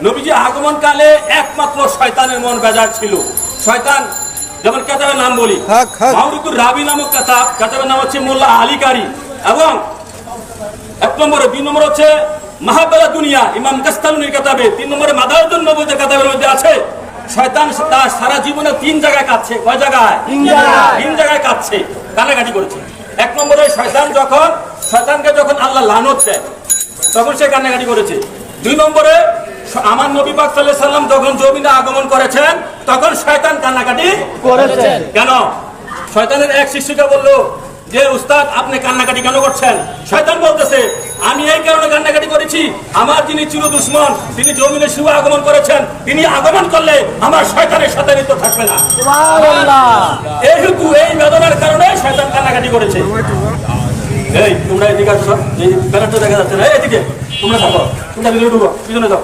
নবীজি আগমন কালে একমাত্র শয়তানের মন বেজার ছিল। শয়তান যেমন কেতাবের নাম বলি, মাউরিদুর রাবি নামক কেতাবের নাম হচ্ছে মোল্লা আলী কারি, এবং 1 নম্বরে, 2 নম্বর হচ্ছে মাহাবালা দুনিয়া ইমাম কাস্তালুনির কেতাবে, 3 নম্বরে মাদারুন নবুয়্যতের কেতাবের মধ্যে আছে শয়তান তার সারা জীবনে 3 জায়গায় কাঁদছে। কয় জায়গায়? 3 জায়গায় কাঁদছে, কান্নাকাটি করেছে। 1 নম্বরে শয়তানকে যখন আল্লাহ লানত দেয় তখন সে কান্নাকাটি করেছে। 2 নম্বরে আমার নবী পাক সাল্লাল্লাহু আলাইহি সাল্লাম যখন জমিনে আগমন করেছেন তখন শয়তান কান্নাকাটি করেছেন। কেন? শয়তানের এক শিষ্যকে বললো যে উস্তাদ আপনি কান্নাকাটি কেন করছেন? শয়তান বলতেছে আমি এই কারণে কান্নাকাটি করেছি, আমার যিনি চির দুশমন তিনি জমিনে শুভ আগমন করেছেন, তিনি আগমন করলে আমার শয়তানের সাথে লিপ্ত থাকবে না। সুবহানাল্লাহ। এই বেদনার কারণে শয়তান কান্নাকাটি করেছে। এই তোমরা এদিকে আসো, এই ব্যানারটা দেখা যাচ্ছে না, এদিকে তোমরা থাকো, তোমরা ভিতরে ঢুকো, পিছনে যাও।